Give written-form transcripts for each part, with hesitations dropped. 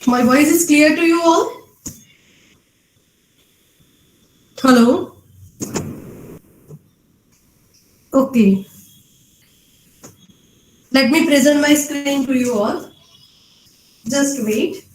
My voice is clear to you all? Hello? Okay. Let me present my screen to you all. Just wait.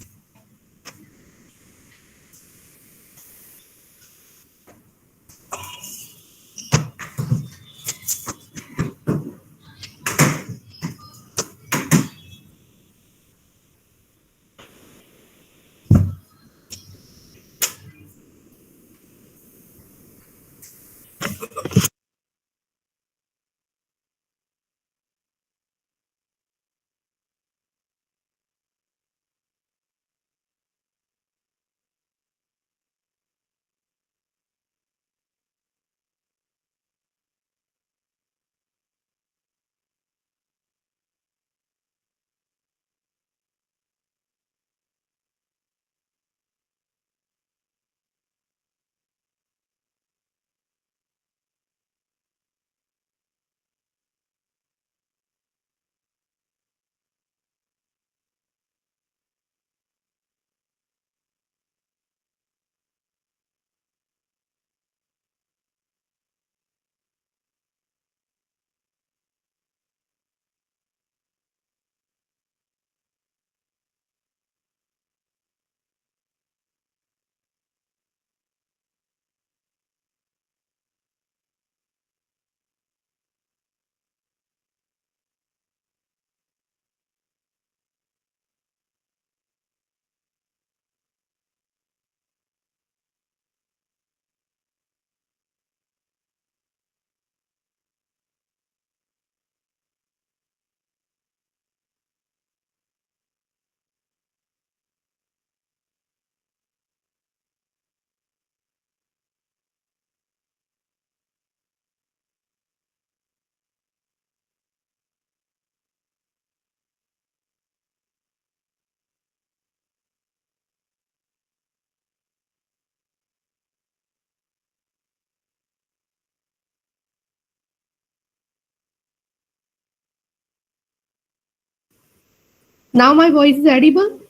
Now my voice is audible?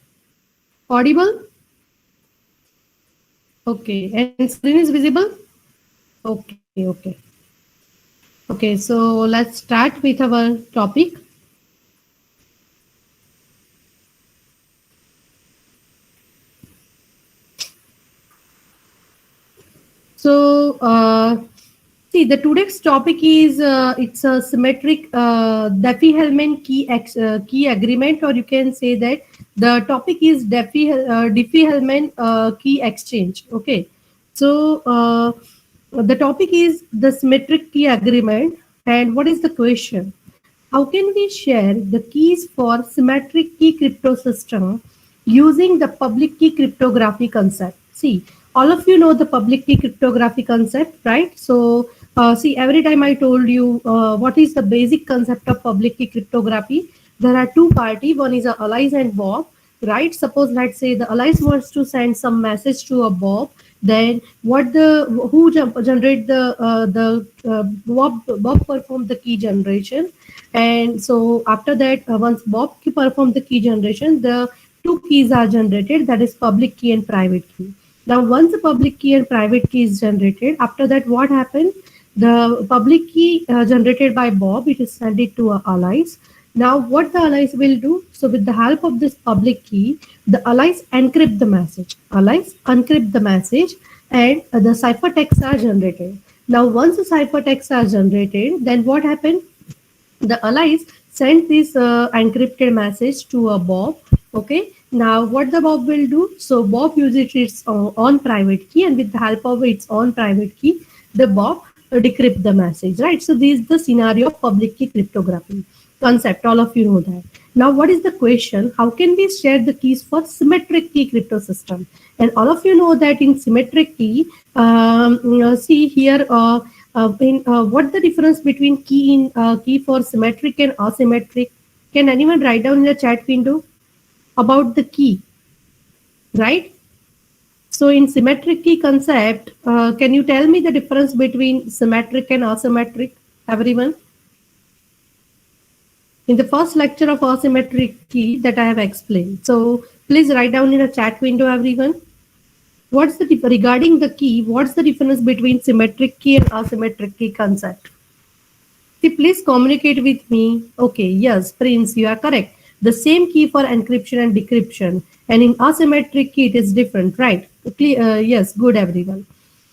Audible? Okay. And screen is visible? Okay, okay. Okay, so let's start with our topic. So, see, the today's topic is it's a symmetric Diffie-Hellman key agreement, or you can say that the topic is Diffie-Hellman key exchange. Okay, so the topic is the symmetric key agreement, and what is the question? How can we share the keys for symmetric key crypto system using the public key cryptography concept? See, all of you know the public key cryptography concept, right? So, see, every time I told you what is the basic concept of public key cryptography, there are two parties. One is a Alice and Bob, right? Suppose let's say the Alice wants to send some message to a Bob. Then what the generate the Bob perform the key generation, and so after that, once Bob key perform the key generation, the two keys are generated, that is public key and private key. Now once the public key and private key is generated, after that what happens? The public key generated by Bob, it is sent it to a allies. Now what the allies will do? So with the help of this public key, the allies encrypt the message. Allies encrypt the message, and the ciphertexts are generated. Now once the ciphertexts are generated, then what happens? The allies sent this encrypted message to a Bob. Okay, now what the Bob will do? So Bob uses its own private key, and with the help of its own private key, the Bob decrypt the message, right? So this is the scenario of public key cryptography concept. All of you know that. Now what is the question? How can we share the keys for symmetric key crypto system? And all of you know that in symmetric key, see here, what the difference between key for symmetric and asymmetric? Can anyone write down in the chat window about the key, right? So in symmetric key concept, can you tell me the difference between symmetric and asymmetric, everyone? in the first lecture of asymmetric key that I have explained. So please write down in a chat window, everyone. What's the regarding the key? What's the difference between symmetric key and asymmetric key concept? See, please communicate with me. Okay, yes, Prince, you are correct. The same key for encryption and decryption, and in asymmetric key it is different, right? Yes, good everyone.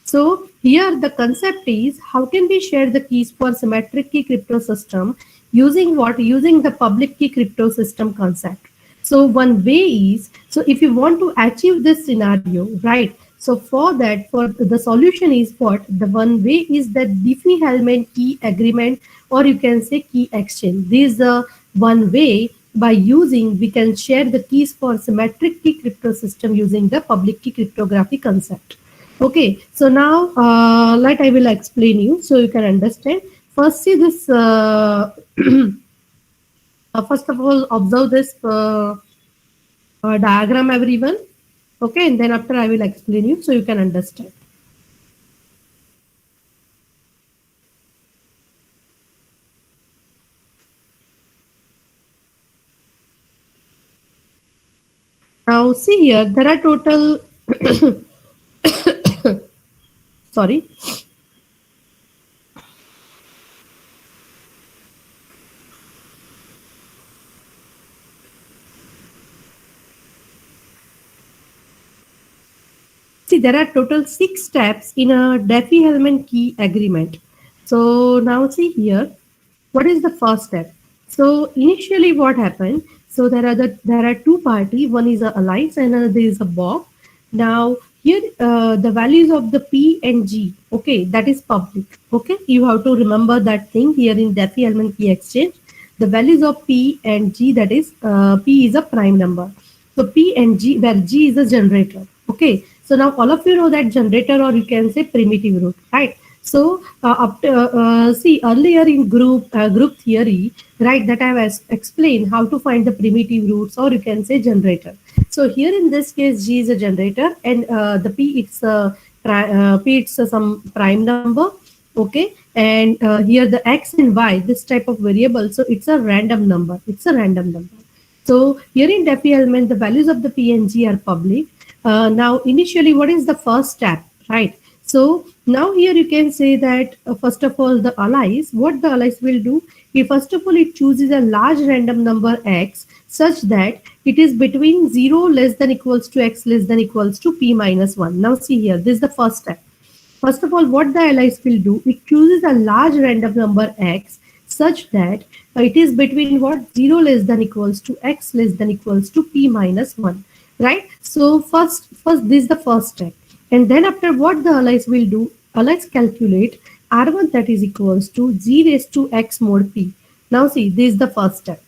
So here the concept is how can we share the keys for symmetric key crypto system using what? Using the public key crypto system concept. So one way is, so if you want to achieve this scenario, right? So for that, for the solution is what? The one way is that Diffie-Hellman key agreement, or you can say key exchange. This is the one way by using we can share the keys for symmetric key crypto system using the public key cryptography concept. Okay, so now let I will explain you so you can understand. First, see this. First of all, observe this diagram, everyone. Okay, and then after I will explain you so you can understand. Now, see here, there are total. Sorry. See, there are total 6 steps in a Diffie-Hellman key agreement. So now see here, what is the first step? So initially what happened? So there are two parties. One is a alliance and another is a Bob. Now here the values of the P and G. Okay, that is public. Okay, you have to remember that thing here in Diffie-Hellman key exchange. The values of P and G, that is P is a prime number. So P and G, where G is a generator. Okay, so now all of you know that generator, or you can say primitive root, right? So see earlier in group theory, right, that I have explained how to find the primitive roots, or you can say generator. So here in this case, G is a generator, and the P it's some prime number. Okay, and here the X and Y, this type of variable, so it's a random number. It's a random number. So here in Diffie-Hellman, the values of the P and G are public. Now, initially, what is the first step, right? So now here you can say that first of all, the allies, what the allies will do, first of all, it chooses a large random number X such that it is between 0 less than equals to X less than equals to P minus 1. Now see here, this is the first step. First of all, what the allies will do, it chooses a large random number X such that it is between what? 0 less than equals to X less than equals to P minus 1. Right? So first this is the first step. And then after, what the allies will do, allies calculate R1, that is equals to G raised to X mod P. Now see, this is the first step.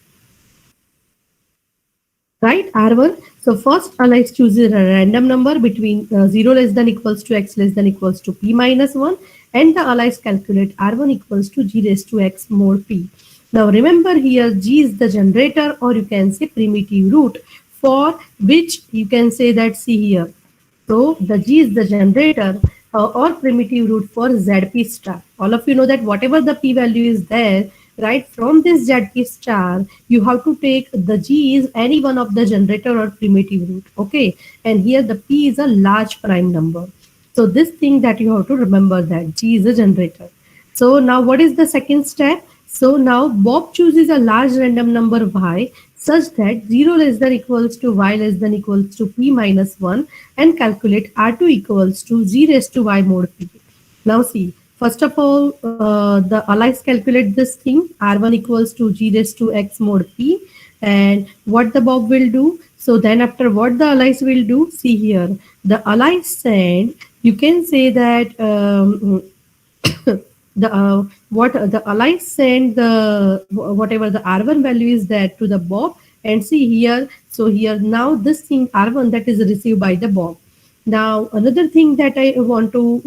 Right, R1. So first allies chooses a random number between 0 less than equals to X less than equals to P minus 1, and the allies calculate R1 equals to G raised to X mod P. Now remember here, G is the generator, or you can say primitive root, for which you can say that, see here. So the G is the generator or primitive root for ZP star. All of you know that whatever the P value is there, right, from this ZP star, you have to take the G is any one of the generator or primitive root. Okay, and here the P is a large prime number. So this thing that you have to remember, that G is a generator. So now what is the second step? So now Bob chooses a large random number Y such that 0 less than equals to Y less than equals to P minus 1, and calculate R2 equals to G raised to Y mod P. Now see, first of all, the allies calculate this thing, R1 equals to G raised to X mod P, and what the Bob will do. So then after, what the allies will do, see here, the allies send, you can say that the allies send the whatever the R1 value is there to the Bob, and see here, so here now this thing R1 that is received by the Bob. Now another thing that I want to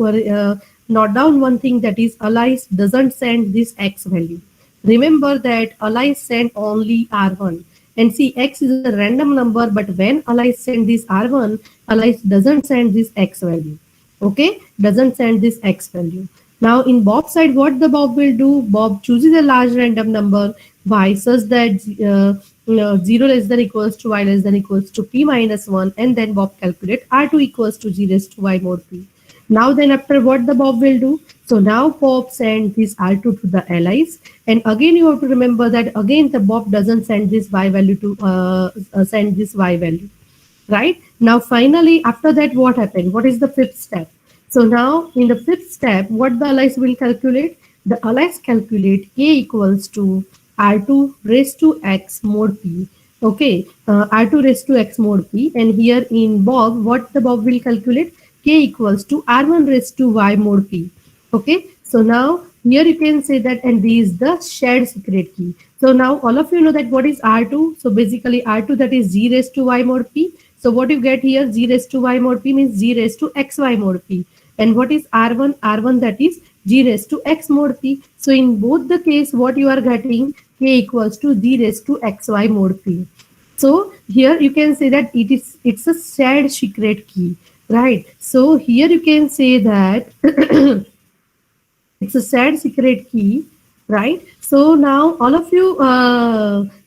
note down, one thing, that is allies doesn't send this X value. Remember that allies send only R1, and see X is a random number, but when allies send this R1, allies doesn't send this X value. Okay, doesn't send this X value. Now in Bob side, what the Bob will do? Bob chooses a large random number y such that 0 less than equals to y less than equals to p minus 1, and then Bob calculate r2 equals to g raised to y more p. Now then after what the Bob will do? So now Bob send this R2 to the allies, and again you have to remember that again the Bob doesn't send this Y value to send this Y value, right? Now finally after that what happened? What is the fifth step? So now in the fifth step, what the allies will calculate? The allies calculate A equals to R2 raised to X mod P. Okay, R2 raised to X mod P, and here in Bob, what the Bob will calculate? K equals to R1 raised to Y mod P. Okay, so now here you can say that, and this is the shared secret key. So now all of you know that what is R2. So basically R2, that is G raised to Y mod P. So what you get here, G raised to Y mod P means G raised to XY mod P. And what is R1? R1, that is G raised to X mod P. So in both the case, what you are getting, K equals to G raised to XY mod P. So here you can say that it's a shared secret key, right? So here you can say that it's a sad secret key, right? So now all of you,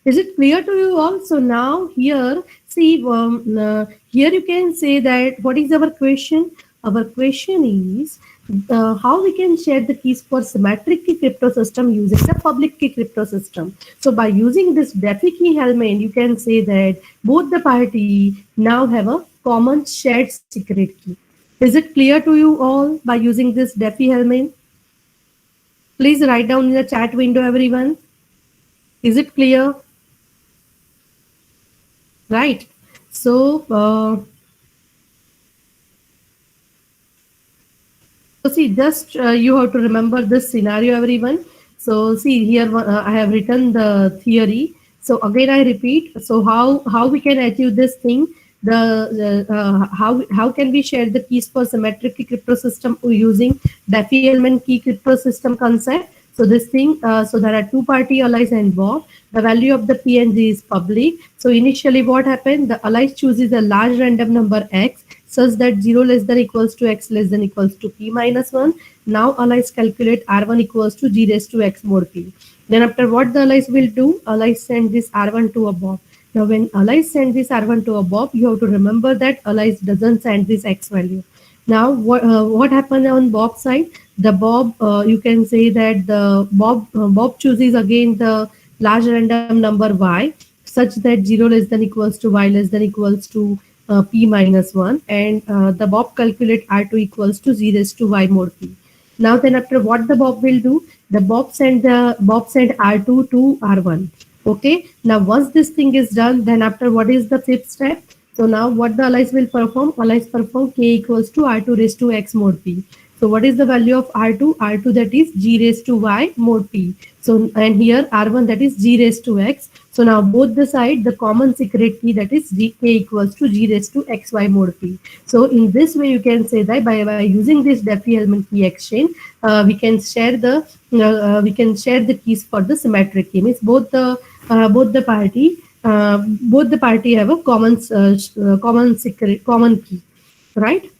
is it clear to you all? So now here, see, here you can say that what is our question? Our question is how we can share the keys for symmetric key crypto system using the public key crypto system. So by using this DeFi key element, you can say that both the party now have a common shared secret key. Is it clear to you all by using this DeFi element? Please write down in the chat window, everyone. Is it clear? Right. So, see, just you have to remember this scenario, everyone. So, see here, I have written the theory. So again, I repeat. So how we can achieve this thing? How can we share the keys for symmetric key crypto system using DeFi element key crypto system concept? So this thing, so there are two party allies involved. The value of the PNG is public. So initially what happened? The allies chooses a large random number X such that 0 less than equals to X less than equals to P minus 1. Now allies calculate R1 equals to G raised to X more P. Then after what the allies will do? Allies send this R1 to a Bob. Now when allies send this R1 to a Bob, you have to remember that allies doesn't send this X value. Now, what happened on Bob's side? The Bob, you can say that the Bob chooses again the large random number y, such that 0 less than equals to y less than equals to p minus 1, and the Bob calculate r2 equals to 0 raised to y more p. Now then after what the Bob will do? The Bob send R2 to R1. Okay. Now once this thing is done, then after what is the fifth step? So now what the allies will perform? Allies perform K equals to R2 raised to X mod P. So what is the value of R2? R2, that is G raised to Y mod P. So and here R1, that is G raised to X. So now both the side, the common secret key, that is K equals to G raised to XY mod P. So in this way you can say that by using this DeFi element key exchange, we can share the keys for the symmetric key. Means both the party have a common secret common key, right?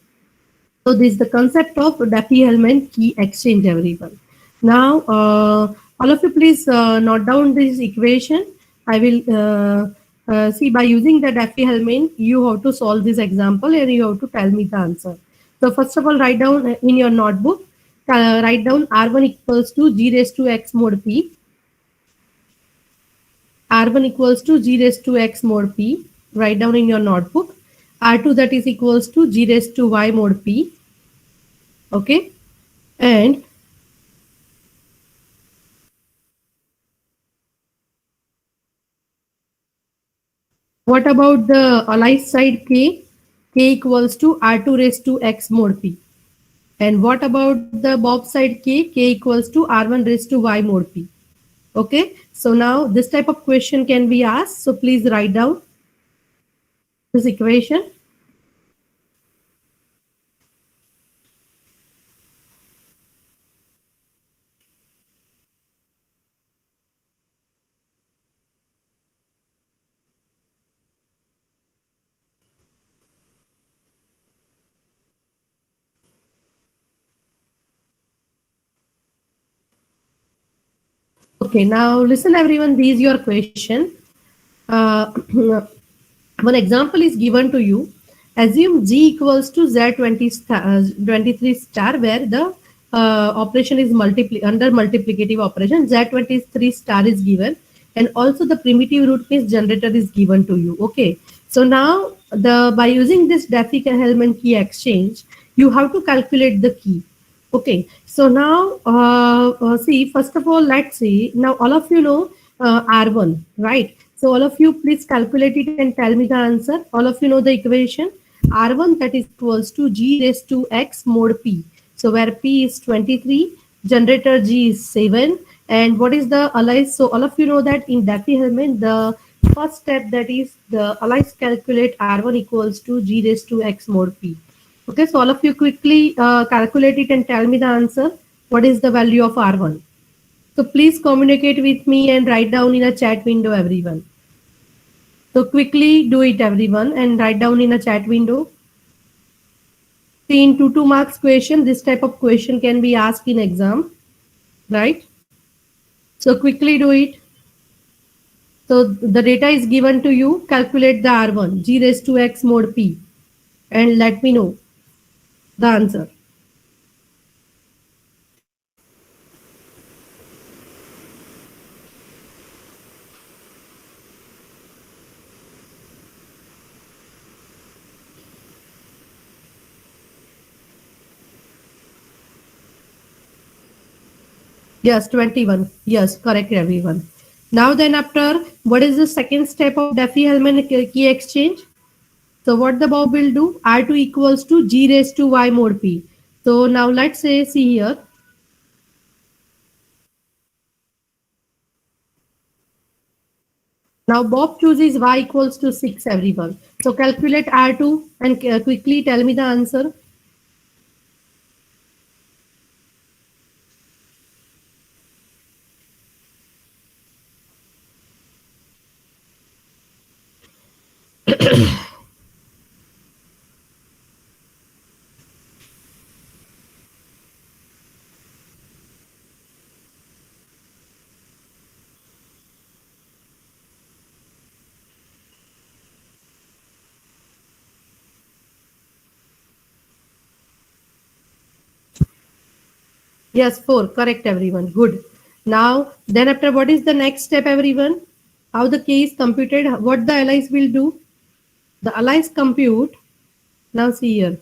So this is the concept of DeFi element key exchange, everyone. Now, all of you please note down this equation. I will see by using the DeFi element, you have to solve this example and you have to tell me the answer. So first of all, write down in your notebook, write down R1 equals to G raised to X mod P. R1 equals to G raised to X mod P. Write down in your notebook. R2, that is equals to G raised to Y mod P. Okay. And what about the allied side K? K equals to R2 raised to X mod P. And what about the Bob side K? K equals to R1 raised to Y mod P. Okay. So now this type of question can be asked. So please write down this equation. Okay, now listen everyone, this is your question. Uh, one example is given to you. Assume G equals to Z20 star, 23 star where the operation is under multiplicative operation. Z23 star is given and also the primitive root means generator is given to you. Okay. So now by using this Diffie-Hellman key exchange, you have to calculate the key. Okay, so now see, first of all, let's see. Now, all of you know R1, right? So, all of you please calculate it and tell me the answer. All of you know the equation R1 that is equals to G raised to X mod P. So, where P is 23, generator G is 7. And what is the alias? So, all of you know that in Diffie-Hellman, the first step that is the alias calculate R1 equals to G raised to X mod P. Okay, so all of you quickly calculate it and tell me the answer. What is the value of R1? So please communicate with me and write down in a chat window, everyone. So quickly do it, everyone, and write down in a chat window. See, in 2 marks question, this type of question can be asked in exam, right? So quickly do it. So the data is given to you. Calculate the R1, G raised to X mod P, and let me know the answer. Yes, 21. Yes, correct everyone. Now then after, what is the second step of Diffie-Hellman key exchange? So what the Bob will do? R2 equals to G raised to Y mod P. So now let's say, see here. Now Bob chooses Y equals to 6 everyone. So calculate R2 and quickly tell me the answer. Yes, 4. Correct everyone. Good. Now then after, what is the next step everyone? How the key is computed, what the allies will do? The allies compute. Now see here.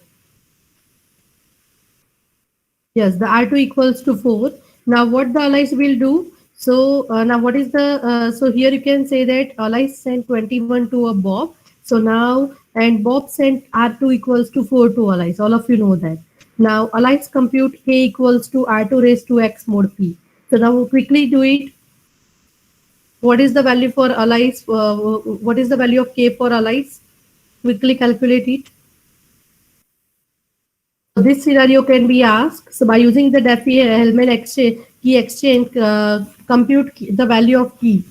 Yes, the R2 equals to 4. Now what the allies will do? So now what is the, so here you can say that allies sent 21 to a Bob. So now, and Bob sent R2 equals to 4 to allies. All of you know that. Now allies compute K equals to R2 raised to X mod P. So now quickly do it. What is the value for allies? What is the value of K for allies? Quickly calculate it. This scenario can be asked. So by using the Diffie-Hellman key exchange, compute the value of key,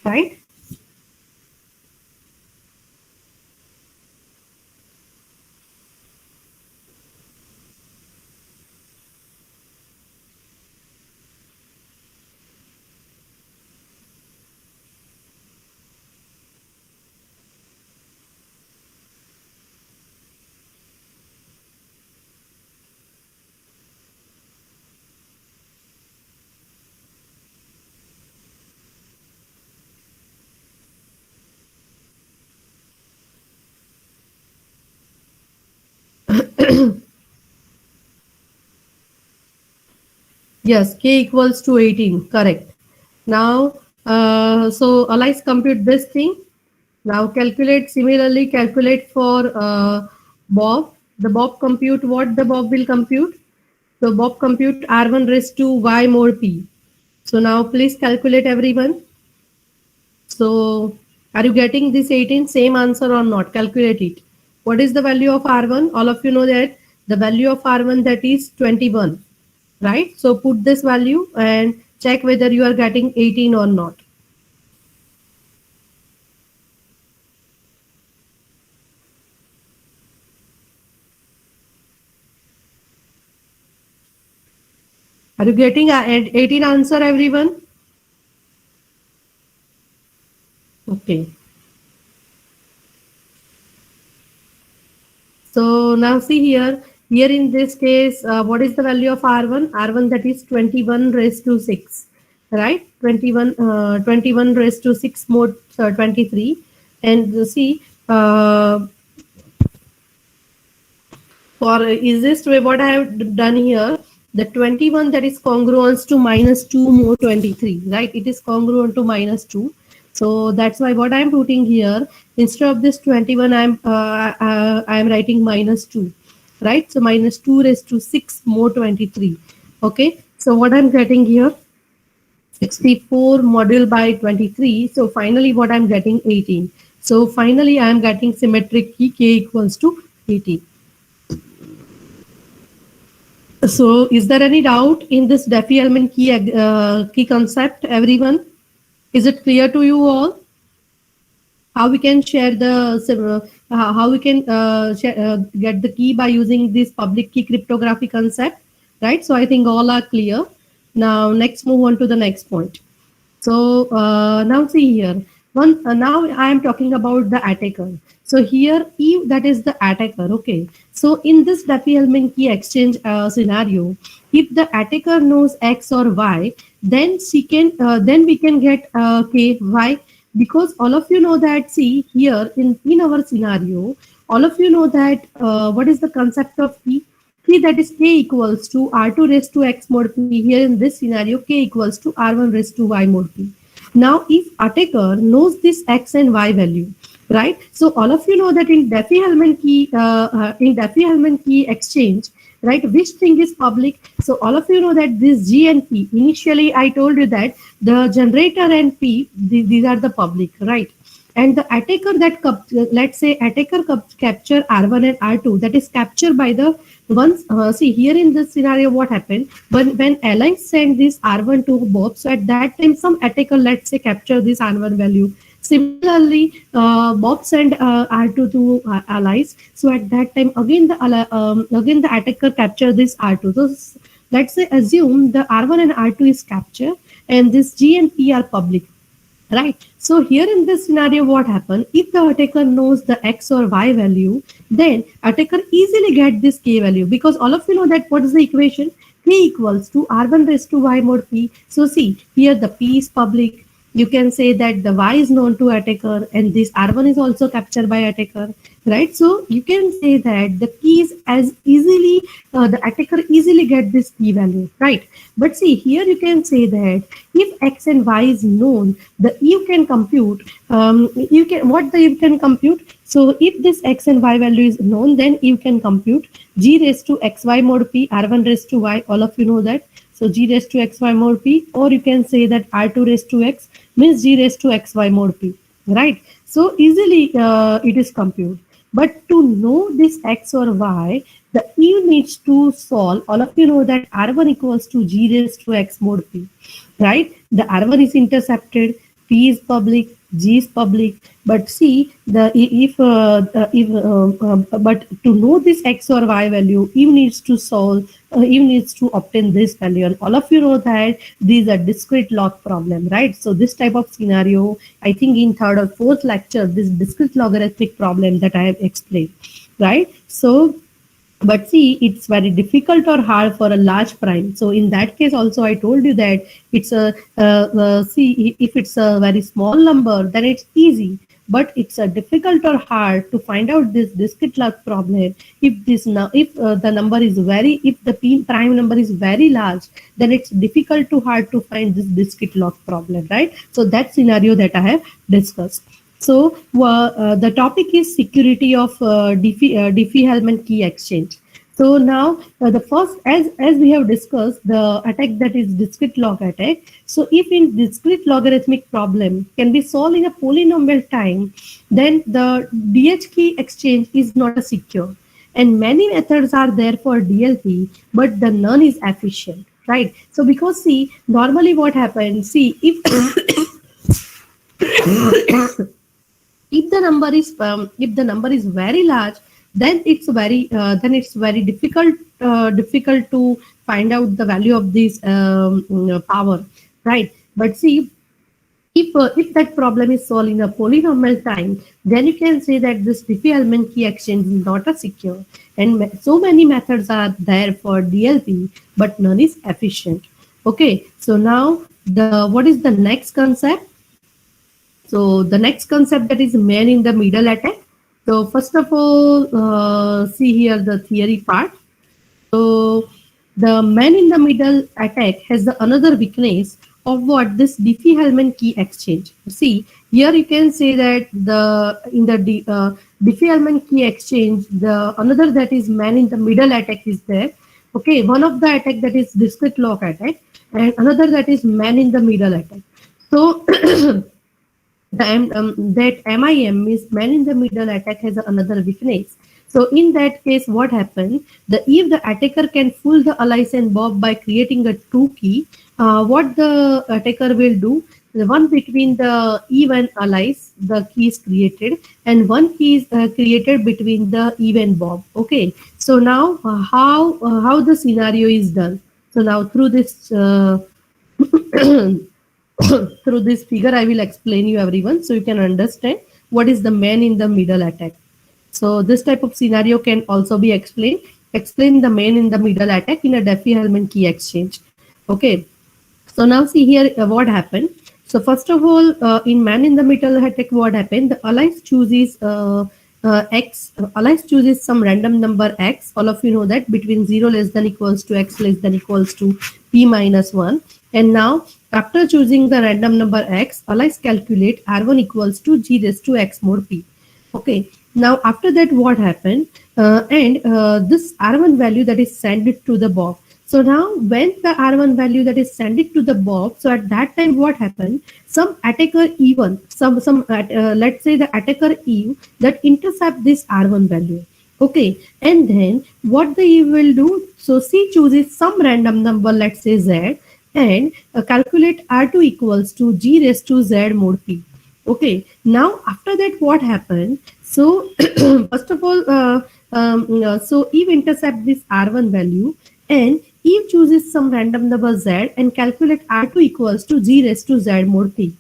right? Yes, k equals to 18. Correct. Now, so allies compute this thing. Now calculate, similarly calculate for Bob. The Bob compute, what the Bob will compute? So Bob compute R1 raised to Y more P. So now please calculate everyone. So are you getting this 18 same answer or not? Calculate it. What is the value of R1? All of you know that the value of R1 that is 21, right? So put this value and check whether you are getting 18 or not. Are you getting 18 answer, everyone? Okay. So now see here. Here in this case, what is the value of R1? R1, that is 21 raised to 6, right? 21 raised to 6 more 23. And see, for easiest way, what I have done here, the 21 that is congruent to minus 2 more 23, right? It is congruent to minus 2. So that's why what I'm putting here, instead of this 21, I'm writing minus 2, right? So minus 2 raised to 6 more 23. Okay. So what I'm getting here, 64 module by 23. So finally what I'm getting, 18. So finally I'm getting symmetric key k equals to 18. So, is there any doubt in this Diffie-Hellman key concept, everyone? Is it clear to you all? How we can share the how we can get the key by using this public key cryptography concept, right? So, I think all are clear. Now, next move on to the next point. So now see here. Now I am talking about the attacker. So here, if that is the attacker, okay. So in this Diffie-Hellman key exchange scenario, if the attacker knows X or Y, then then we can get K. Why? Because all of you know that, see here in our scenario, all of you know that what is the concept of key? Key, that is k equals to r2 raised to x mod p. Here in this scenario, k equals to r1 raised to y mod p. Now, if attacker knows this x and y value, right? So all of you know that in Diffie-Hellman key exchange, right? Which thing is public? So all of you know that this G and P. Initially, I told you that the generator and P, these are the public, right? And the attacker that let's say attacker capture R1 and R2, that is captured by the once. See here in this scenario, what happened when allies send this R1 to Bob, so at that time some attacker, let's say, capture this R1 value. Similarly, Bob send R2 to allies, so at that time again again the attacker capture this R2. So let's say assume the R1 and R2 is captured and this G and P are public. Right. So here in this scenario, what happened? If the attacker knows the x or y value, then attacker easily get this k value, because all of you know that what is the equation? K equals to r1 raised to y mod p. So see here the p is public. You can say that the y is known to attacker and this r1 is also captured by attacker, right? So you can say that the keys as easily the attacker easily get this key value, right? But see here you can say that if x and y is known, the you can compute you can what the you can compute. So if this x and y value is known, then you can compute g raised to xy mod p r1 raised to y. All of you know that. So g raised to xy mod p, or you can say that r2 raised to x means g raised to xy mod p, right? So easily it is computed. But to know this x or y, the you needs to solve. All of you know that r1 equals to g raised to x mod p, right? The r1 is intercepted, p is public, g is public. But see the but to know this x or y value, you needs to solve. You needs to obtain this value, and all of you know that these are discrete log problem, right? So this type of scenario, I think in third or fourth lecture, this discrete logarithmic problem that I have explained, right? So but see, it's very difficult or hard for a large prime. So in that case also, I told you that it's a see, if it's a very small number, then it's easy. But it's a difficult or hard to find out this discrete log problem. If the number is if the prime number is very large, then it's difficult to hard to find this discrete log problem, right? So that scenario that I have discussed. So the topic is security of Diffie-Hellman key exchange. So now the first, as we have discussed, the attack that is discrete log attack. So if in discrete logarithmic problem can be solved in a polynomial time, then the DH key exchange is not a secure. And many methods are there for DLP, but the none is efficient, right? So because see, normally what happens, see if if the number is very large, then it's very difficult to find out the value of this power, right? But see, if that problem is solved in a polynomial time, then you can say that this Diffie-Hellman key exchange is not a secure. And so many methods are there for DLP, but none is efficient. Okay, so now the what is the next concept? So the next concept, that is man in the middle attack. So first of all, see here the theory part. So the man in the middle attack has the another weakness of what this Diffie-Hellman key exchange. See here you can say that the in the Diffie-Hellman key exchange, the another that is man in the middle attack is there. Okay, one of the attack that is discrete lock attack, and another that is man in the middle attack. So that MIM means man in the middle attack has another weakness. So in that case, what happens? If the attacker can fool the Alice and Bob by creating a true key, what the attacker will do? The one between the Eve and Alice, the key is created, and one key is created between the Eve and Bob. Okay. So now how the scenario is done? So now through this through this figure, I will explain you everyone so you can understand what is the man in the middle attack. So this type of scenario can also be explained. Explain the man in the middle attack in a Diffie-Hellman key exchange. Okay. So now see here what happened. So first of all, in man in the middle attack, what happened? The Alice chooses x. Alice chooses some random number x. All of you know that between 0 less than equals to x less than equals to p minus 1. And now after choosing the random number x, Alice calculate r1 equals to g raised to x mod p. Okay. Now after that, what happened? This r1 value that is sent it to the Bob. So now when the r1 value that is sent it to the Bob, so at that time what happened? Some attacker E1, let's say the attacker E that intercept this r1 value. Okay, and then what the E will do? So C chooses some random number, let's say Z, and calculate r2 equals to g raised to z mod p. Okay, now after that what happened? So first of all, so Eve intercept this r1 value, and Eve chooses some random number z and calculate r2 equals to g raised to z mod p.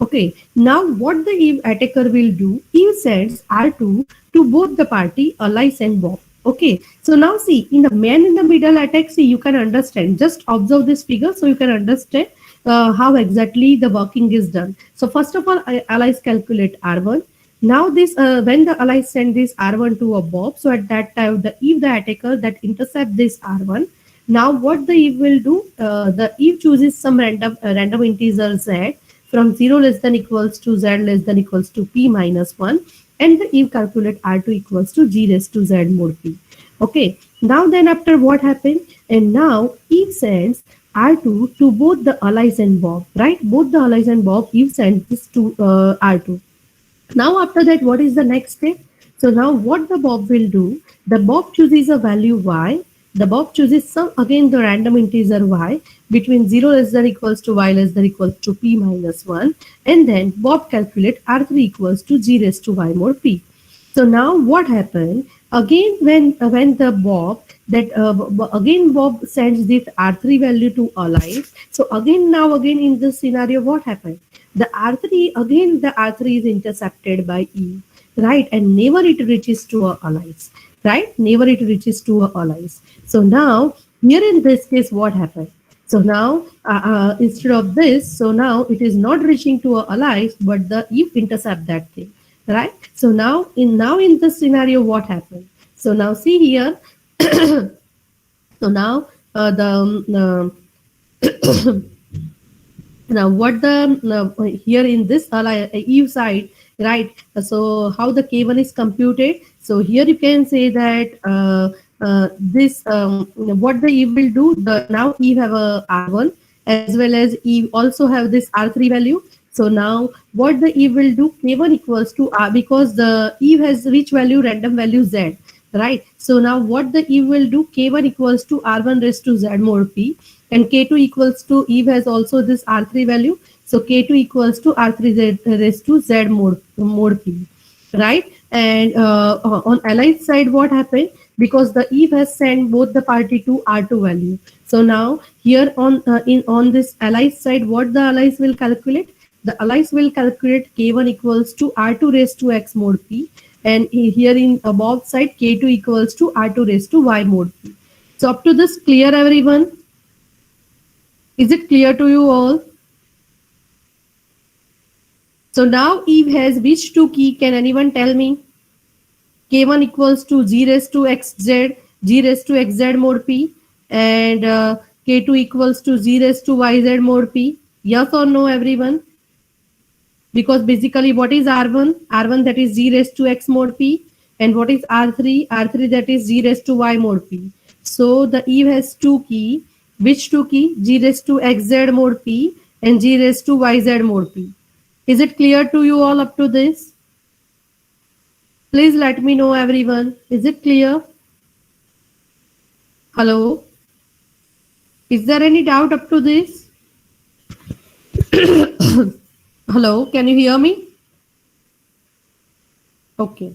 Okay, now what the Eve attacker will do? Eve sends r2 to both the party, Alice and Bob. Okay, so now see, in the man in the middle attack, see, you can understand. Just observe this figure so you can understand how exactly the working is done. So first of all, Alice calculate r1. Now this when the Alice send this r1 to a Bob, so at that time the attacker that intercept this r1. Now what the Eve will do? The Eve chooses some random integer z from 0 less than equals to z less than equals to p minus 1, and the Eve calculate r2 equals to g raised to z mod p. Okay, now then after what happened? And now Eve sends r2 to both the Alice and Bob, right? Both the Alice and Bob, Eve sends this to r2. Now after that, what is the next step? So now what the Bob will do? The Bob chooses a value y. The Bob chooses some, again, the random integer y between 0 less than equals to y less than equals to p minus 1. And then Bob calculate r3 equals to g raised to y mod p. So now what happened? Again, when the Bob, again Bob sends this r3 value to Alice. So again in this scenario, what happened? The r3 is intercepted by Eve, right? And never it reaches to a Alice, right? Never it reaches to a Alice. So now here in this case, what happened? So now instead of this, so now it is not reaching to a Alice, but the Eve intercept that thing, right? So now in this scenario, what happened? So now see here. So now now what the here in this Eve side, right? So how the K1 is computed? So here you can say that this what the Eve will do. Now Eve have a r1 as well as Eve also have this r3 value. So now what the Eve will do? K1 equals to r, because the Eve has which value? Random value z, right? So now what the Eve will do? K1 equals to r1 raised to z mod p, and K2 equals to, Eve has also this r3 value. So K2 equals to r3 raised to z mod p, right? And on allied side, what happened? Because the Eve has sent both the party to R2 value. So now here on this allied side, what the allies will calculate? The allies will calculate K1 equals to R2 raised to X mod P, and here in above side K2 equals to R2 raised to Y mod P. So up to this clear, everyone? Is it clear to you all? So now Eve has which two key? Can anyone tell me? K1 equals to G raised to XZ, G raised to XZ mod P, and K2 equals to G raised to YZ mod P. Yes or no, everyone? Because basically, what is R1? R1, that is G raised to X mod P, and what is R3? R3, that is G raised to Y mod P. So the Eve has two key. Which two key? G raised to XZ mod P and G raised to YZ mod P. Is it clear to you all up to this? Please let me know, everyone. Is it clear? Hello? Is there any doubt up to this? Hello? Can you hear me? Okay.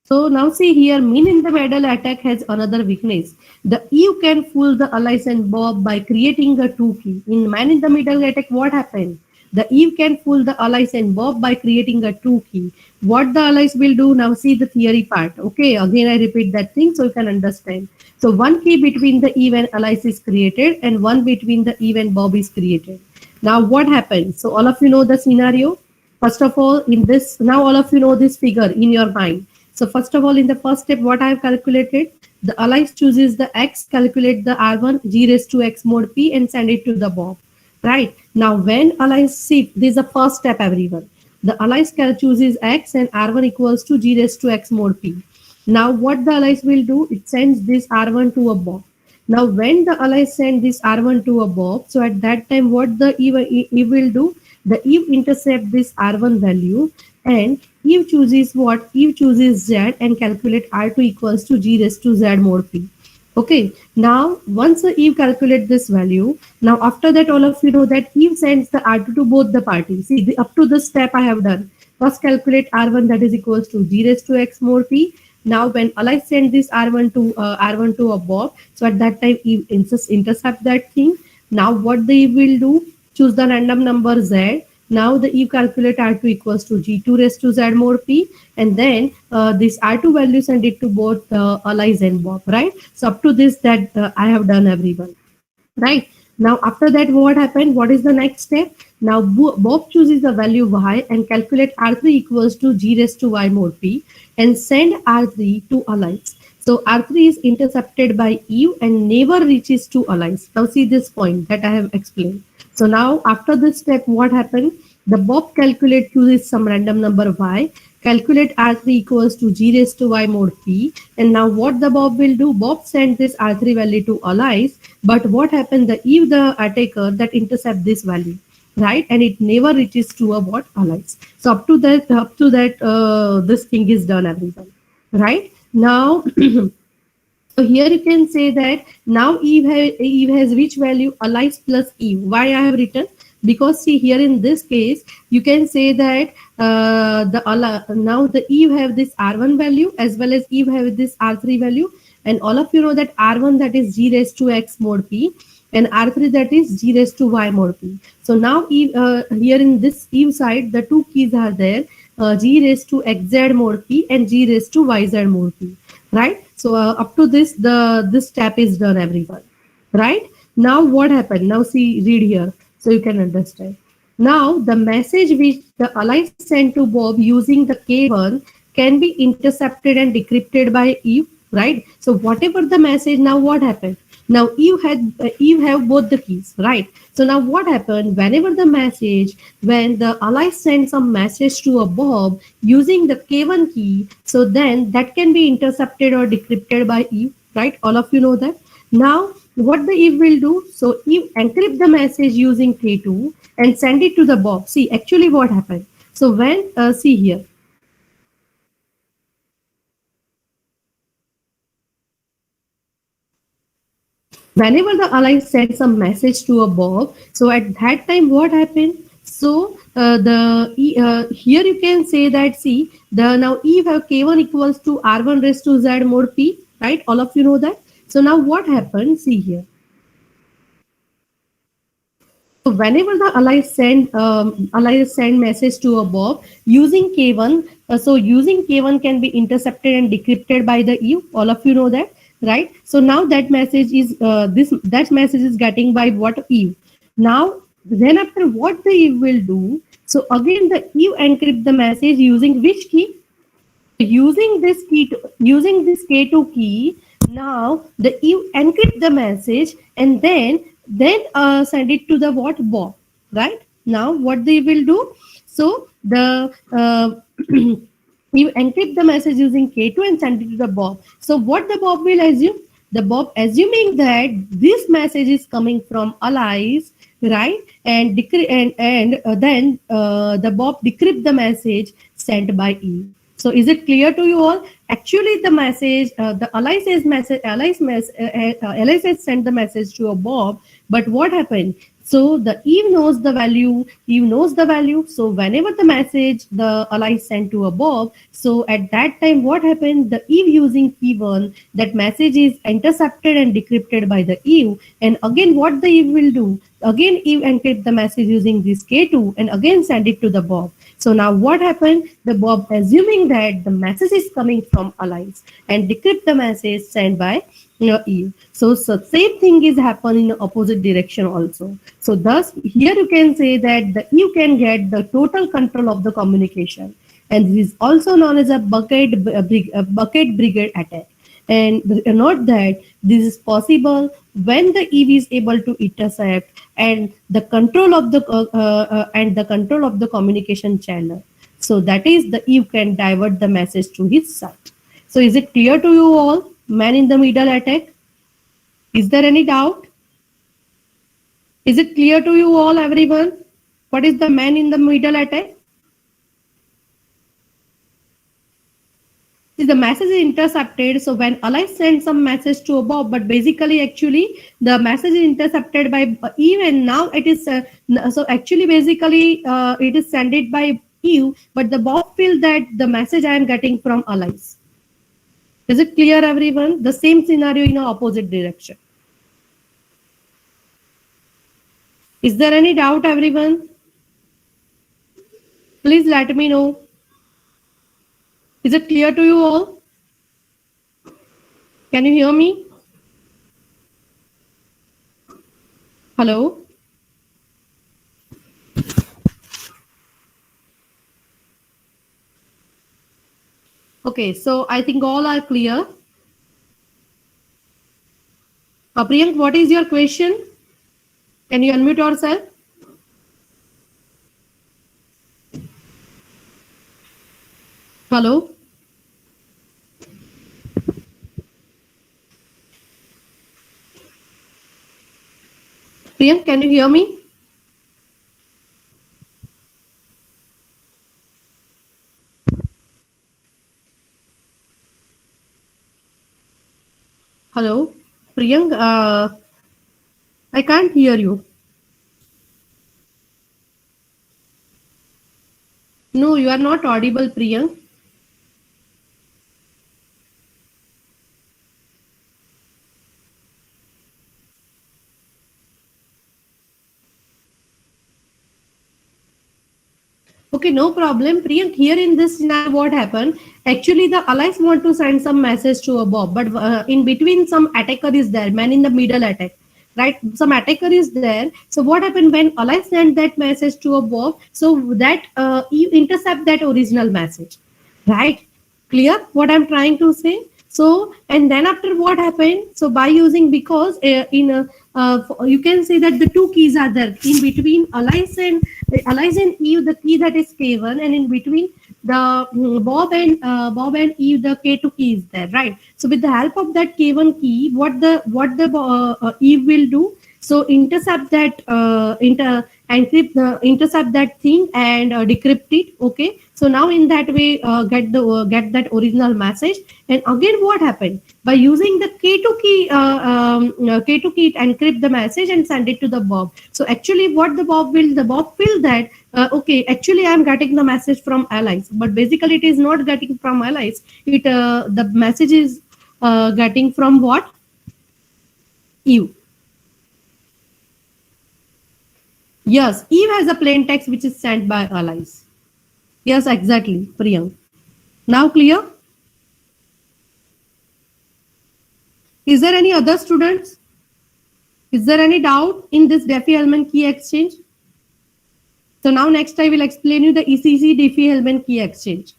So now see here, min in the middle attack has another weakness. The Eve can fool the allies and Bob by creating a two key. In man in the middle attack, what happened? The Eve can fool the allies and Bob by creating a two key. What the allies will do, now see the theory part. Okay, again I repeat that thing so you can understand. So one key between the Eve and allies is created and one between the Eve and Bob is created. Now what happens? So all of you know the scenario. First of all, in this, now all of you know this figure in your mind. So first of all, in the first step, what I have calculated, the allies chooses the X, calculate the R1 G raised to X mod P and send it to the Bob. Right. Now when allies see, this is the first step, everyone. The allies chooses X and R1 equals to G raised to X mod P. Now what the allies will do, it sends this R1 to a Bob. Now when the allies send this R1 to a Bob, so at that time what the Eve will do, the Eve intercept this R1 value and Eve chooses what? Eve chooses Z and calculate R2 equals to G raised to Z mod P. Okay, now once Eve calculate this value, now after that all of you know that Eve sends the R2 to both the parties. See, up to this step I have done. First calculate R1, that is equals to G raised to X mod P. Now when allies send this R1 to a Bob, so at that time Eve intercept that thing. Now what the Eve will do? Choose the random number Z. Now the Eve calculate R2 equals to G2 raised to Z mod P, and then this R2 value send it to both allies and Bob, right? So up to this that I have done, everyone, right? Now after that what happened? What is the next step? Now Bob chooses the value Y and calculate R3 equals to G raised to Y mod P and send R3 to allies. So R3 is intercepted by Eve and never reaches to allies. Now see this point that I have explained. So now after this step, what happened? The Bob calculate chooses some random number Y, calculate R3 equals to G raised to Y mod P. And now what the Bob will do? Bob sends this R3 value to allies. But what happened? The Eve, the attacker, that intercept this value, right? And it never reaches to a what? Allies. So up to that, this thing is done, everyone, right? Now, so here you can say that now Eve has which value? Allies plus Eve. Why I have written? Because see here in this case, you can say that now the Eve have this R1 value as well as Eve have this R3 value. And all of you know that R1, that is G raised to X mod P, and R3, that is G raised to Y mod P. So now Eve, here in this Eve side, the two keys are there, G raised to XZ mod P and G raised to YZ mod P, right? So up to this step is done, everyone, right? Now what happened? Now see, read here so you can understand. Now the message which the allies sent to Bob using the K1 can be intercepted and decrypted by Eve, right? So whatever the message, now what happened? Now Eve have both the keys, right? So now what happened? Whenever the message, when the allies send some message to a Bob using the K1 key, so then that can be intercepted or decrypted by Eve, right? All of you know that. Now what the Eve will do? So Eve encrypt the message using K2 and send it to the Bob. See, actually what happened? So when see here. whenever the ally sends a message to a Bob, so at that time what happened? So here you can say that, see, the now E have K1 equals to R1 raised to Z mod P, right? All of you know that. So now what happened? See here. So whenever the allies send message to a Bob using K1, so using K1 can be intercepted and decrypted by the Eve. All of you know that, right? So now that message is that message is getting by what Eve. Now then after what the Eve will do? So again the Eve encrypt the message using which key? Using this K2 key, now you encrypt the message and then send it to the what Bob, right? Now what they will do? So the you encrypt the message using K2 and send it to the Bob. So what the Bob will assume? The Bob assuming that this message is coming from allies, right? And then the Bob decrypt the message sent by E. So is it clear to you all? Actually, the message, the ally says message, ally says send the message to a Bob. But what happened? So the Eve knows the value. Eve knows the value. So whenever the message the ally sent to a Bob, so at that time what happened? The Eve using key1, that message is intercepted and decrypted by the Eve. And again, what the Eve will do? Again, Eve encrypt the message using this K2 and again send it to the Bob. So now what happened? The Bob assuming that the message is coming from allies and decrypt the message sent by Eve. So same thing is happen in the opposite direction also. So thus here you can say that you can get the total control of the communication, and this is also known as a bucket brigade attack. And note that this is possible when the Eve is able to intercept and the control of the communication channel. So that is the Eve can divert the message to his side. So is it clear to you all? Man in the middle attack. Is there any doubt? Is it clear to you all, everyone? What is the man in the middle attack? The message is intercepted. So when ally sends some message to a Bob, but basically actually the message is intercepted by Eve, and now it is so actually basically it is sent it by Eve, but the Bob feel that the message I am getting from allies. Is it clear, everyone? The same scenario in an opposite direction. Is there any doubt, everyone? Please let me know. Is it clear to you all? Can you hear me? Hello? Okay, so I think all are clear. Priyank, what is your question? Can you unmute yourself? Hello? Priyank, can you hear me? Hello? Priyank, I can't hear you. No, you are not audible, Priyank. Okay, no problem. Priyank, here in this scenario, what happened? Actually, the allies want to send some message to a Bob, but in between, some attacker is there, man in the middle attack, right? Some attacker is there. So what happened when allies send that message to a Bob? So that you intercept that original message, right? Clear what I'm trying to say? So and then after what happened? So by using, because you can say that the two keys are there in between allies and Eve, the key that is K1, and in between the Bob and Eve, the K2 key is there, right? So with the help of that K1 key, what the Eve will do? So intercept that intercept that thing and decrypt it. Okay, so now in that way get that original message. And again, what happened by using the K2 key, K2 key, encrypt the message and send it to the Bob. So actually, what the Bob will that okay, actually I am getting the message from allies, but basically it is not getting from allies. It the message is getting from what? You. Yes, Eve has a plain text which is sent by allies. Yes, exactly, Priyank. Now clear? Is there any other students? Is there any doubt in this Diffie-Hellman key exchange? So now next I will explain you the ECC Diffie-Hellman key exchange.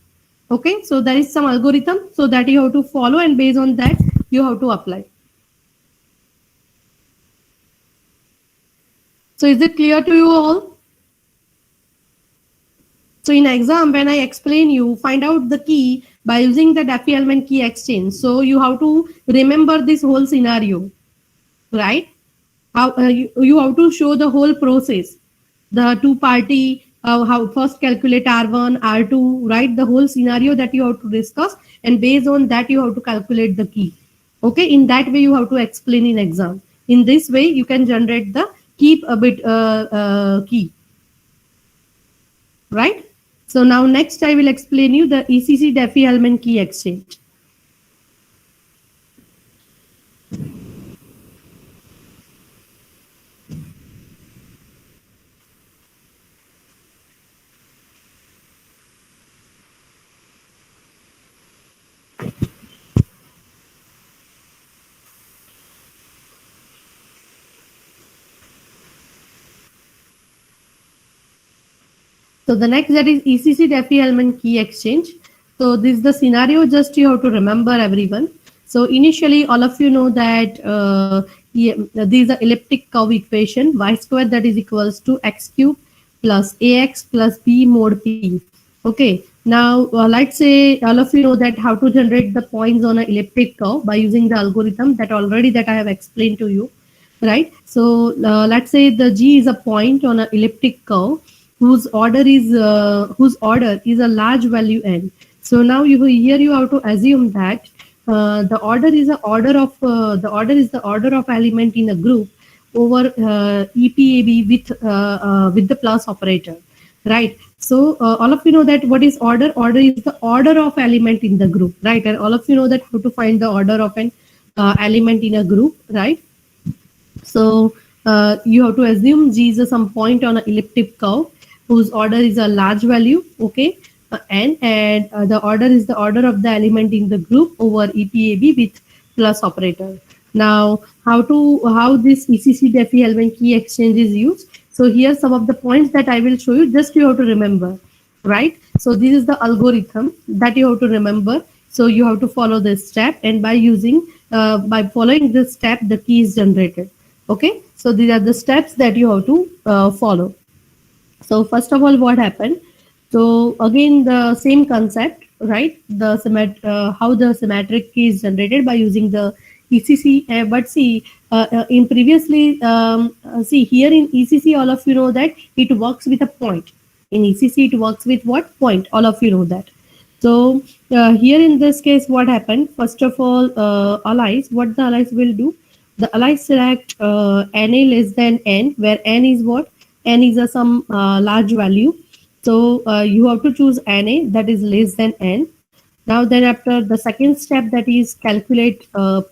Okay, so there is some algorithm so that you have to follow, and based on that you have to apply. So is it clear to you all? So in exam, when I explain you, find out the key by using the Diffie-Hellman key exchange. So you have to remember this whole scenario, right? You have to show the whole process, the two party, how first calculate R1, R2, right? The whole scenario that you have to discuss, and based on that you have to calculate the key. Okay, in that way you have to explain in exam. In this way you can generate the keep a bit key, right? So now next I will explain you the ECC Diffie-Hellman key exchange. So the next that is ECC Diffie-Hellman key exchange. So this is the scenario, just you have to remember everyone. So initially all of you know that yeah, this is the elliptic curve equation, y square that is equals to x cube plus ax plus b mod p. Okay, now let's say all of you know that how to generate the points on an elliptic curve by using the algorithm that already that I have explained to you, right? So let's say the G is a point on an elliptic curve whose order is a large value n. So now here you have to assume that the order is the order of element in a group over EPAB with the plus operator, right? So all of you know that what is order? Order is the order of element in the group, right? And all of you know that how to find the order of an element in a group, right? So you have to assume G is some point on an elliptic curve whose order is a large value, okay, and the order is the order of the element in the group over EPAB with plus operator. Now, how this ECC Diffie-Hellman key exchange is used? So here some of the points that I will show you. Just you have to remember, right? So this is the algorithm that you have to remember. So you have to follow this step, and by following this step, the key is generated. Okay, so these are the steps that you have to follow. So first of all, what happened? So again, the same concept, right? How the symmetric key is generated by using the ECC. But see, in previously, see here in ECC, all of you know that it works with a point. In ECC, it works with what point? All of you know that. So here in this case, what happened? First of all, allies. What the allies will do? The allies select NA less than N, where N is what? N is some large value. So you have to choose NA that is less than N. Now then after the second step, that is calculate PA.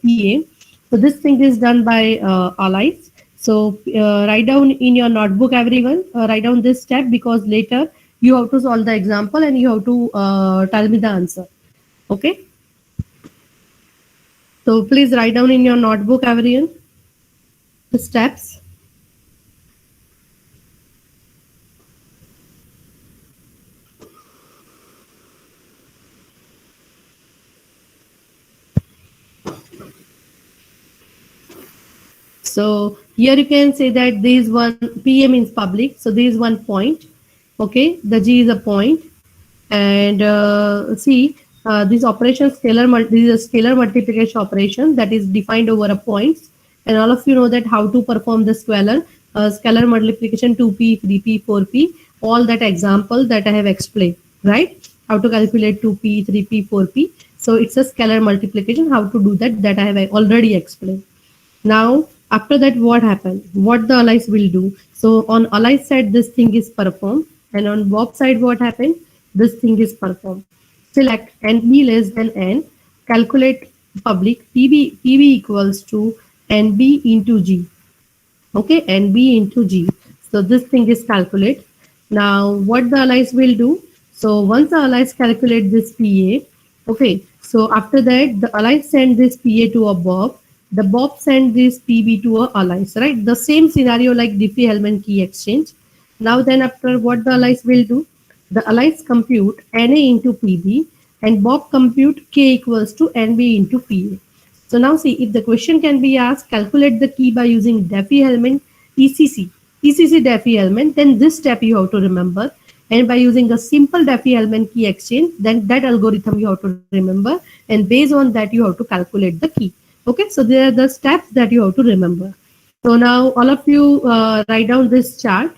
So this thing is done by allies. So write down in your notebook, everyone, write down this step, because later you have to solve the example and you have to tell me the answer. Okay. So please write down in your notebook, everyone, the steps. So here you can say that there is one PA means public. So there is one point. Okay, the G is a point, and see this operation this is a scalar multiplication operation that is defined over a point. And all of you know that how to perform the scalar multiplication 2p, 3p, 4p, all that example that I have explained, right? How to calculate 2p, 3p, 4p. So it's a scalar multiplication. How to do that? That I have already explained. Now, after that, what happened? What the allies will do? So on allies side, this thing is performed, and on Bob side, what happened? This thing is performed. Select NB less than N. Calculate public PB equals to NB into G. Okay, NB into G. So this thing is calculate. Now, what the allies will do? So once the allies calculate this PA, okay, so after that, the allies send this PA to a Bob. The Bob send this PB to a allies, right? The same scenario like Diffie-Hellman key exchange. Now then after what the allies will do? The allies compute NA into PB and Bob compute K equals to NB into PA. So now see, if the question can be asked, calculate the key by using Diffie-Hellman ECC Diffie-Hellman, then this step you have to remember. And by using a simple Diffie-Hellman key exchange, then that algorithm you have to remember. And based on that, you have to calculate the key. Okay, so there are the steps that you have to remember. So now all of you write down this chart.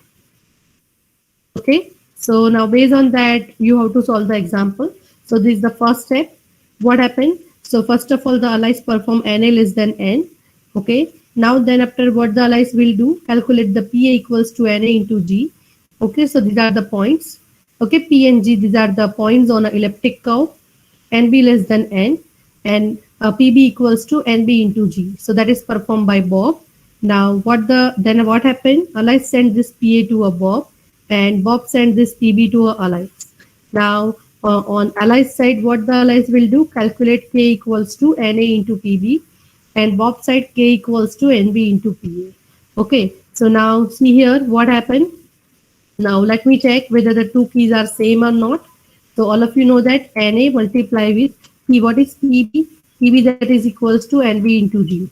Okay, so now based on that, you have to solve the example. So this is the first step. What happened? So first of all, the allies perform NA less than N. Okay, now then after what the allies will do, calculate the PA equals to NA into G. Okay, so these are the points. Okay, P and G, these are the points on an elliptic curve. NB less than N and PB equals to NB into G. So that is performed by Bob. Now then what happened? Allies send this PA to a Bob and Bob send this PB to a allies. Now on allies side, what the allies will do? Calculate K equals to NA into PB and Bob side K equals to NB into PA. Okay, so now see here what happened. Now let me check whether the two keys are same or not. So all of you know that Na multiply with P. What is PB? PB that is equals to NB into G.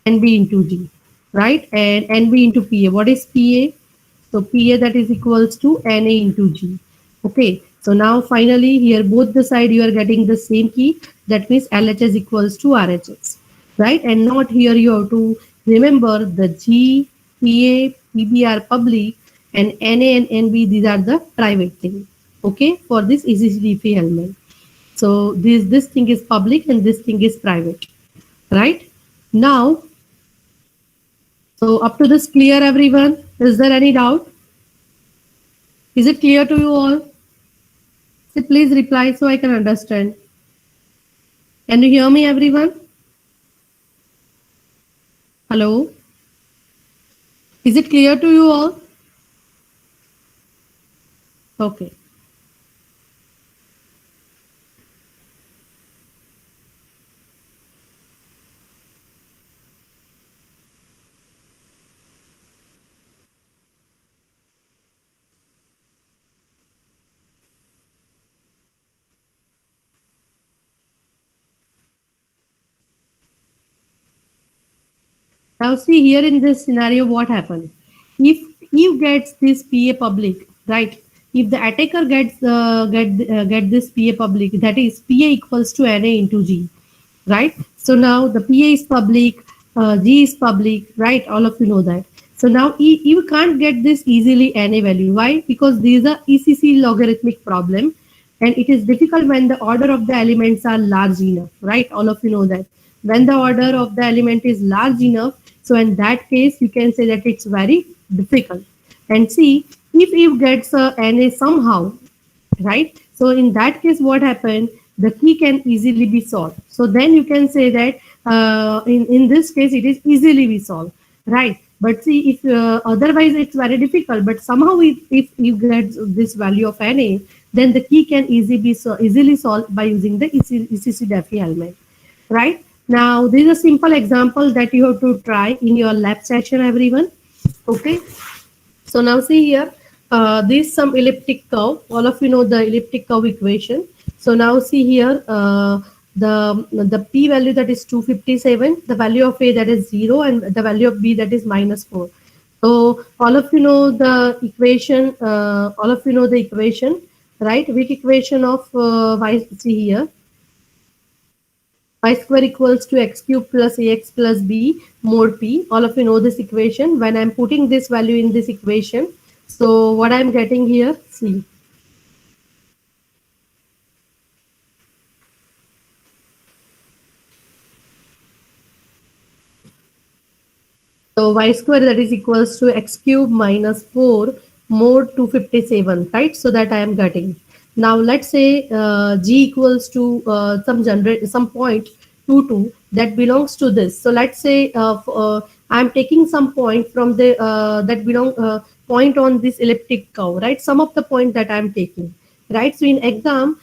NB into G, right? And NB into PA. What is PA? So PA that is equals to Na into G. Okay. So now finally here both the side you are getting the same key. That means LHS equals to RHS, right? And not here you have to remember the G, PA, PB are public and NA and NB these are the private thing. Okay, for this ECCDP element. So this thing is public and this thing is private, right? Now, so up to this clear everyone? Is there any doubt? Is it clear to you all? So please reply so I can understand. Can you hear me everyone? Hello? Is it clear to you all? Okay. Now see here in this scenario what happened. If you gets this PA public, right? If the attacker get this PA public, that is PA equals to NA into G, right? So now the PA is public, G is public, right? All of you know that. So now you can't get this easily NA value. Why? Because these are ECC logarithmic problem and it is difficult when the order of the elements are large enough, right? All of you know that. When the order of the element is large enough, so in that case, you can say that it's very difficult. And see, if gets a NA somehow, right? So in that case, what happened? The key can easily be solved. So then you can say that in this case, it is easily be solved, right? But see, if otherwise it's very difficult, but somehow if you get this value of NA, then the key can easily solved by using the ECC Diffie element, right? Now, this is a simple example that you have to try in your lab session, everyone. Okay. So now see here, this is some elliptic curve. All of you know the elliptic curve equation. So now see here, the P value that is 257, the value of A that is 0 and the value of B that is -4. So all of you know the equation, right? Which equation of Y, see here. Y square equals to x cube plus ax plus b mod p. All of you know this equation. When I'm putting this value in this equation, so what I'm getting here, see. So y square that is equals to x cube minus 4 mod 257, right? So that I am getting. Now let's say g equals to some point 22 that belongs to this. So let's say I am taking some point from the that belong point on this elliptic curve, right? Some of the point that I am taking, right? So in exam,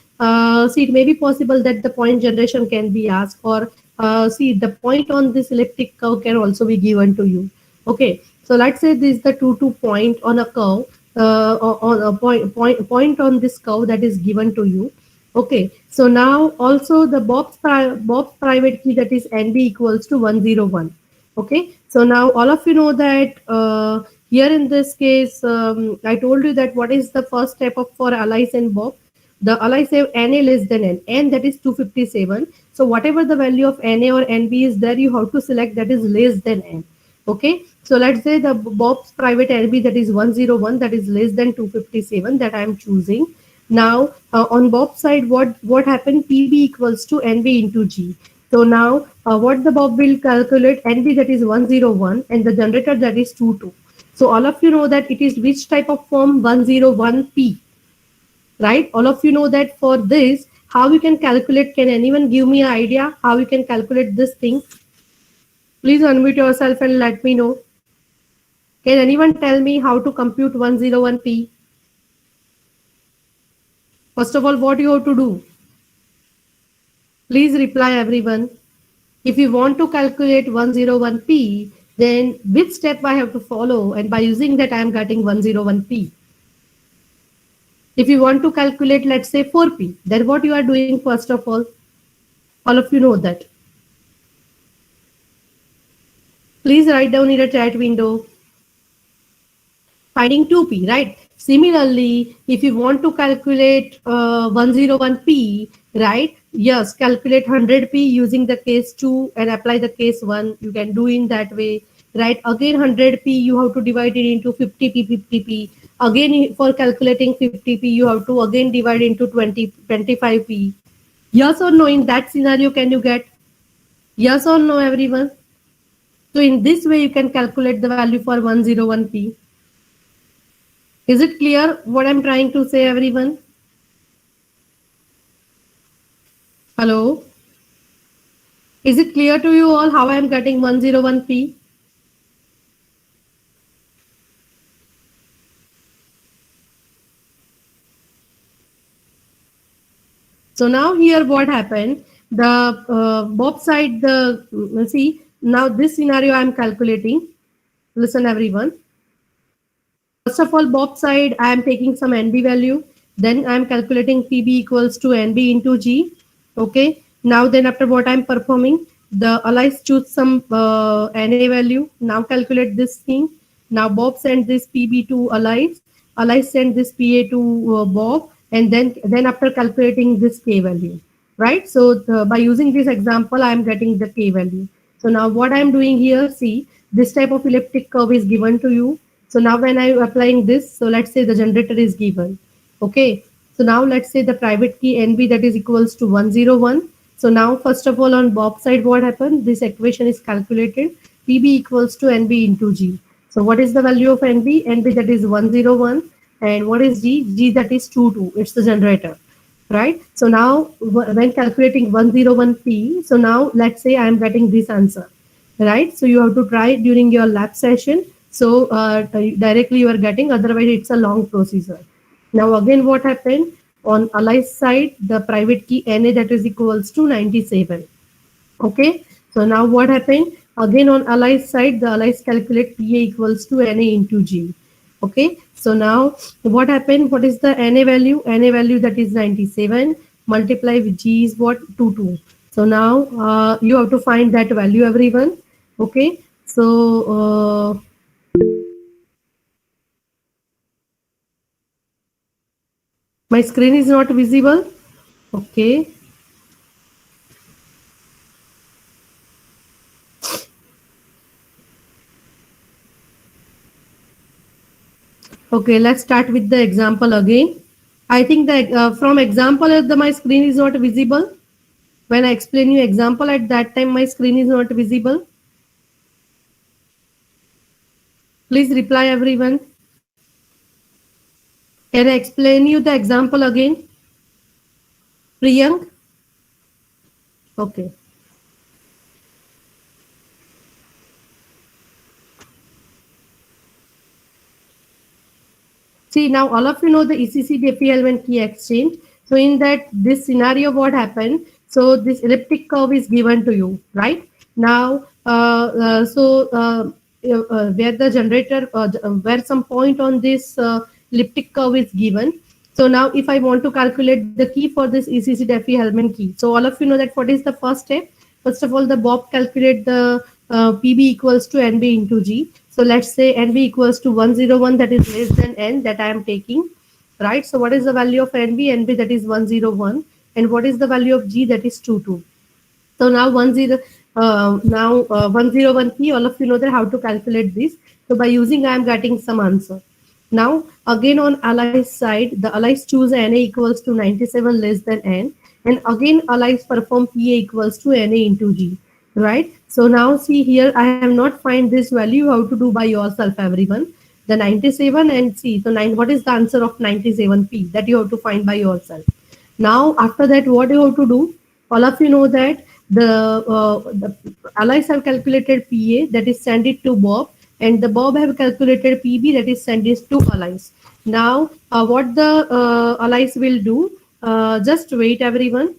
see, it may be possible that the point generation can be asked, or see, the point on this elliptic curve can also be given to you. Okay, so let's say this is the 2 point on a curve, on a point on this curve that is given to you. Okay, so now also the Bob's private key, that is NB equals to 101. Okay, so now all of you know that here in this case, I told you that what is the first step of for Alice and Bob. The allies have NA less than N that is 257. So whatever the value of NA or NB is there, you have to select that is less than N. Okay, so let's say the Bob's private NB that is 101, that is less than 257, that I am choosing. Now on Bob's side, what happened? PB equals to NB into G. So now what the Bob will calculate, NB that is 101 and the generator that is 22. So all of you know that it is which type of form? 101P, right? All of you know that. For this, how you can calculate? Can anyone give me an idea how you can calculate this thing? Please unmute yourself and let me know. Can anyone tell me how to compute 101P? First of all, what you have to do? Please reply everyone. If you want to calculate 101P, then which step I have to follow, and by using that I am getting 101P. If you want to calculate, let's say 4P, then what you are doing first of all of you know that. Please write down in the chat window. Finding 2p, right? Similarly, if you want to calculate 101p, right? Yes, calculate 100p using the case 2 and apply the case 1. You can do in that way, right? Again, 100p, you have to divide it into 50p, 50p. Again, for calculating 50p, you have to again divide into 25p. Yes or no, in that scenario, can you get? Yes or no, everyone? So in this way, you can calculate the value for 101p. Is it clear what I'm trying to say, everyone? Hello? Is it clear to you all how I'm getting 101p? So now here what happened? The Bob side, see, now this scenario I'm calculating. Listen, everyone. First of all, Bob side, I am taking some NB value. Then I am calculating PB equals to NB into G. Okay. Now then after what I am performing, the allies choose some NA value. Now calculate this thing. Now Bob send this PB to allies. Allies send this PA to Bob. And then after calculating this K value. Right. So by using this example, I am getting the K value. So now what I am doing here, see, this type of elliptic curve is given to you. So now when I'm applying this, so let's say the generator is given. Okay. So now let's say the private key NB that is equals to 101. So now first of all on Bob side, what happened? This equation is calculated. PB equals to NB into G. So what is the value of NB? NB that is 101. And what is G? G that is 22. It's the generator, right? So now when calculating 101p, so now let's say I am getting this answer, right? So you have to try it during your lab session. So directly you are getting, otherwise it's a long procedure. Now again what happened? On Ali's side, the private key NA that is equals to 97. Okay, so now what happened? Again on Ali's side, the allies calculate PA equals to NA into G. Okay, so now what happened? What is the NA value? NA value that is 97 multiply with G is what? 22. So now you have to find that value, everyone. Okay, so my screen is not visible. Okay, Okay, let's start with the example again. I think that from example, my screen is not visible. When I explain you example at that time, my screen is not visible. Please reply everyone. Can I explain you the example again? Priyank? Okay. See, now all of you know the ECC DFE element key exchange. So in that this scenario, what happened? So this elliptic curve is given to you, right? Now, where the generator, where some point on this elliptic curve is given. So now if I want to calculate the key for this ECC DFE element key. So all of you know that what is the first step? First of all, the Bob calculate the PB equals to NB into G. So let's say NB equals to 101, that is less than N that I am taking, right? So what is the value of NB? NB, that is 101. And what is the value of G? That is 22. So now 101 key, all of you know that how to calculate this. So by using, I am getting some answer. Now again on allies side, the allies choose Na equals to 97 less than N, and again allies perform Pa equals to Na into G, right? So now see here, I have not find this value, how to do by yourself everyone. The 97 and see, so 9, what is the answer of 97p? That you have to find by yourself. Now, after that, what you have to do? All of you know that the allies have calculated PA, that is send it to Bob, and the Bob have calculated PB, that is send it to allies. Now, what the allies will do? Just wait, everyone.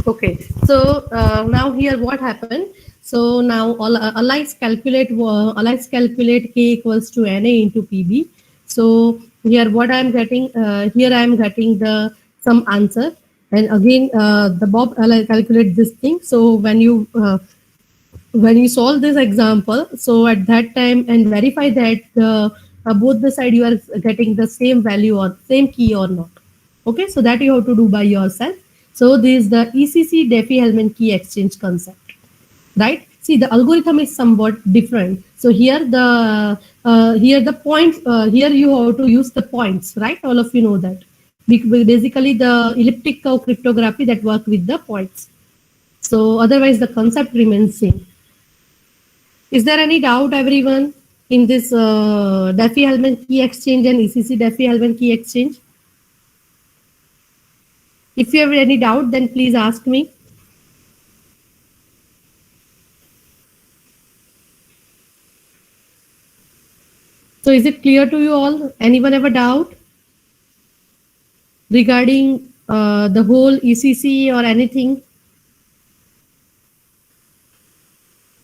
Okay, so now here what happened? So now all allies calculate k equals to Na into Pb. So here what I am getting, here I am getting the some answer, and again the Bob ally calculate this thing. So when you solve this example, so at that time and verify that both the side you are getting the same value or same key or not. Okay, so that you have to do by yourself. So this is the ECC DeFi element key exchange concept, right? See, the algorithm is somewhat different. So here the points, here you have to use the points, right? All of you know that. Basically the elliptic curve cryptography that work with the points. So otherwise the concept remains same. Is there any doubt, everyone, in this DeFi element key exchange and ECC DeFi element key exchange? If you have any doubt, then please ask me. So is it clear to you all? Anyone have a doubt regarding the whole ECC or anything?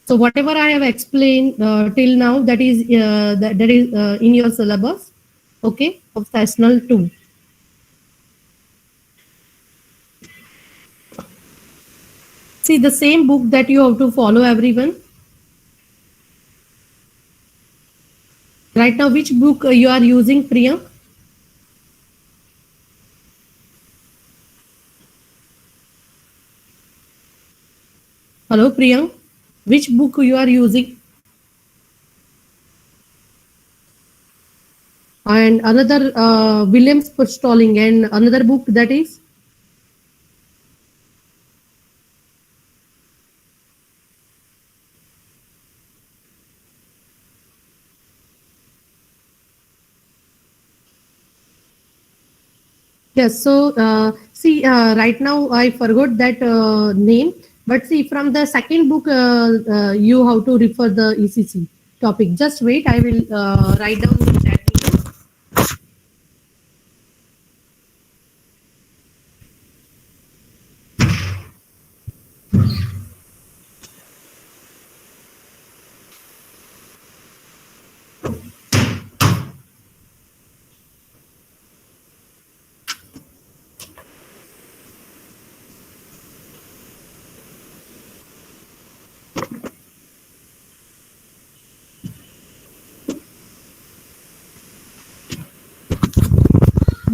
So whatever I have explained till now, that is in your syllabus, okay, of sessional 2. See, the same book that you have to follow, everyone. Right now, which book you are using, Priya? Hello, Priya. Which book you are using? And another Williams Stalling, and another book that is yes. So see, right now I forgot that name, but see, from the second book, you have to refer the ECC topic. Just wait, I will write down that.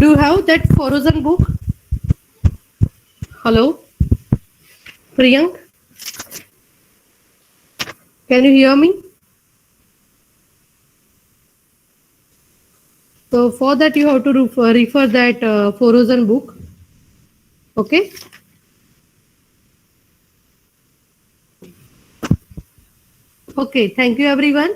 Do you have that frozen book? Hello, Priyank, can you hear me? So for that you have to refer that frozen book. Okay. Okay. Thank you, everyone.